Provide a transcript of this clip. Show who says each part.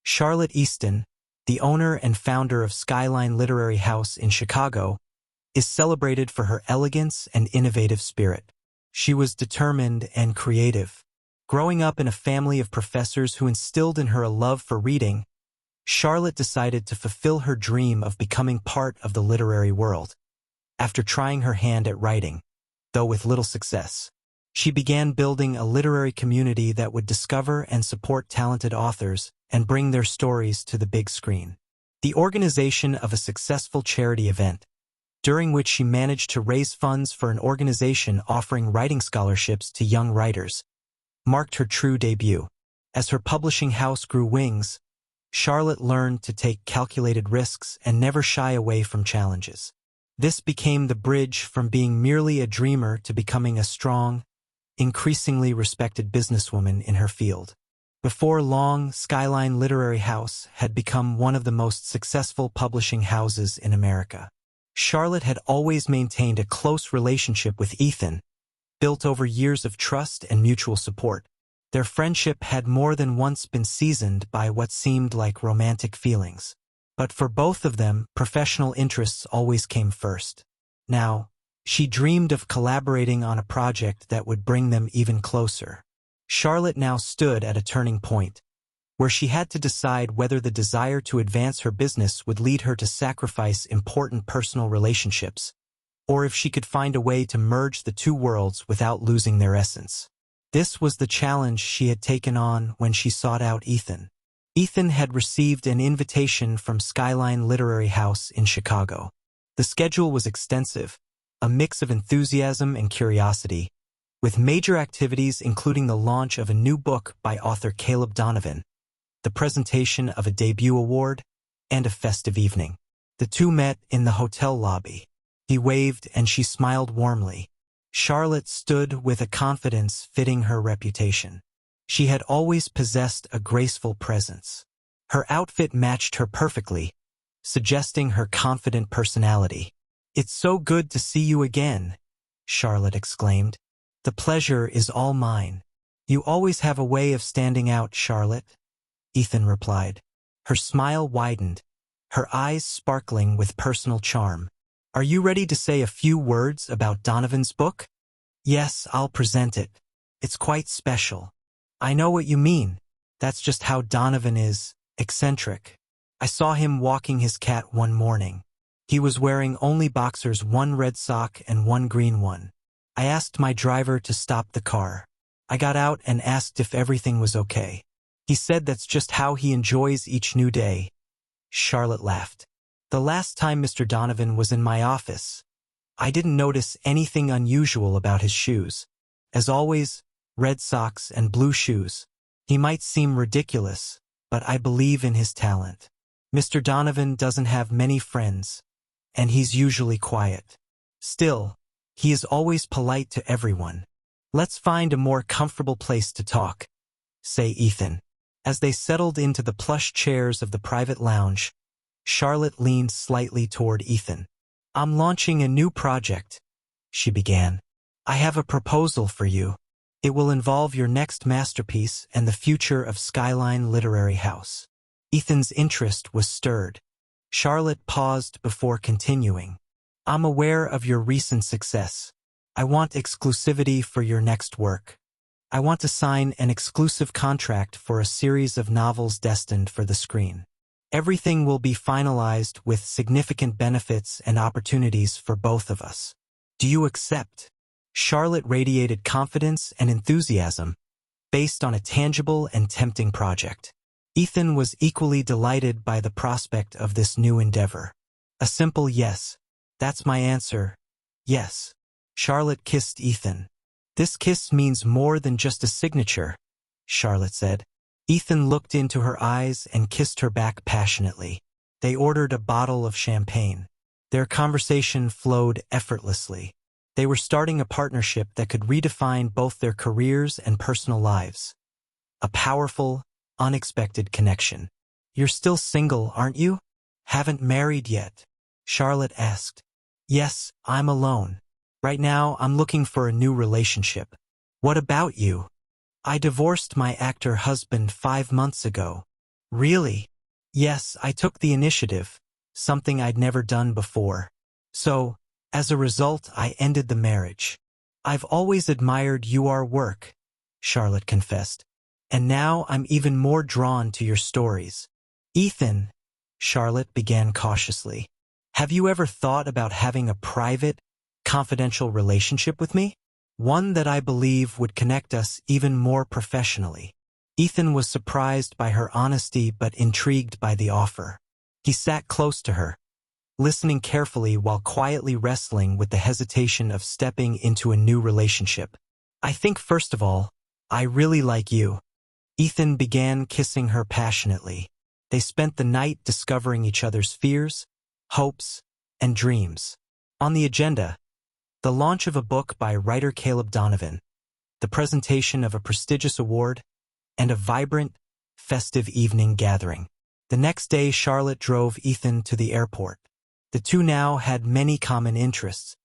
Speaker 1: Charlotte Easton, the owner and founder of Skyline Literary House in Chicago, is celebrated for her elegance and innovative spirit. She was determined and creative. Growing up in a family of professors who instilled in her a love for reading, Charlotte decided to fulfill her dream of becoming part of the literary world. After trying her hand at writing, though with little success, she began building a literary community that would discover and support talented authors and bring their stories to the big screen. The organization of a successful charity event, during which she managed to raise funds for an organization offering writing scholarships to young writers, marked her true debut. As her publishing house grew wings, Charlotte learned to take calculated risks and never shy away from challenges. This became the bridge from being merely a dreamer to becoming a strong, increasingly respected businesswoman in her field. Before long, Skyline Literary House had become one of the most successful publishing houses in America. Charlotte had always maintained a close relationship with Ethan, built over years of trust and mutual support. Their friendship had more than once been seasoned by what seemed like romantic feelings. But for both of them, professional interests always came first. Now, she dreamed of collaborating on a project that would bring them even closer. Charlotte now stood at a turning point, where she had to decide whether the desire to advance her business would lead her to sacrifice important personal relationships, or if she could find a way to merge the two worlds without losing their essence. This was the challenge she had taken on when she sought out Ethan. Ethan had received an invitation from Skyline Literary House in Chicago. The schedule was extensive, a mix of enthusiasm and curiosity, with major activities including the launch of a new book by author Caleb Donovan, the presentation of a debut award, and a festive evening. The two met in the hotel lobby. He waved and she smiled warmly. Charlotte stood with a confidence fitting her reputation. She had always possessed a graceful presence. Her outfit matched her perfectly, suggesting her confident personality. "It's so good to see you again," Charlotte exclaimed. "The pleasure is all mine." "You always have a way of standing out, Charlotte," Ethan replied. Her smile widened, her eyes sparkling with personal charm. "Are you ready to say a few words about Donovan's book?" "Yes, I'll present it. It's quite special." "I know what you mean. That's just how Donovan is, eccentric. I saw him walking his cat one morning. He was wearing only boxers, one red sock and one green one. I asked my driver to stop the car. I got out and asked if everything was okay. He said that's just how he enjoys each new day." Charlotte laughed. "The last time Mr. Donovan was in my office, I didn't notice anything unusual about his shoes. As always, red socks and blue shoes. He might seem ridiculous, but I believe in his talent. Mr. Donovan doesn't have many friends, and he's usually quiet. Still, he is always polite to everyone. Let's find a more comfortable place to talk," say Ethan. As they settled into the plush chairs of the private lounge, Charlotte leaned slightly toward Ethan. "I'm launching a new project," she began. "I have a proposal for you. It will involve your next masterpiece and the future of Skyline Literary House." Ethan's interest was stirred. Charlotte paused before continuing. "I'm aware of your recent success. I want exclusivity for your next work. I want to sign an exclusive contract for a series of novels destined for the screen. Everything will be finalized with significant benefits and opportunities for both of us. Do you accept?" Charlotte radiated confidence and enthusiasm, based on a tangible and tempting project. Ethan was equally delighted by the prospect of this new endeavor. "A simple yes. That's my answer. Yes." Charlotte kissed Ethan. "This kiss means more than just a signature," Charlotte said. Ethan looked into her eyes and kissed her back passionately. They ordered a bottle of champagne. Their conversation flowed effortlessly. They were starting a partnership that could redefine both their careers and personal lives. A powerful, unexpected connection. "You're still single, aren't you? Haven't married yet?" Charlotte asked. "Yes, I'm alone. Right now, I'm looking for a new relationship." "What about you?" "I divorced my actor husband 5 months ago. Really? Yes, I took the initiative, something I'd never done before. So, as a result, I ended the marriage. I've always admired your work, Charlotte confessed. And now I'm even more drawn to your stories. Ethan, Charlotte began cautiously, have you ever thought about having a private, confidential relationship with me? One that I believe would connect us even more professionally. Ethan was surprised by her honesty but intrigued by the offer. He sat close to her, listening carefully while quietly wrestling with the hesitation of stepping into a new relationship. I think first of all, I really like you. Ethan began kissing her passionately. They spent the night discovering each other's fears, hopes, and dreams. On the agenda, the launch of a book by writer Caleb Donovan, the presentation of a prestigious award, and a vibrant, festive evening gathering. The next day, Charlotte drove Ethan to the airport. The two now had many common interests: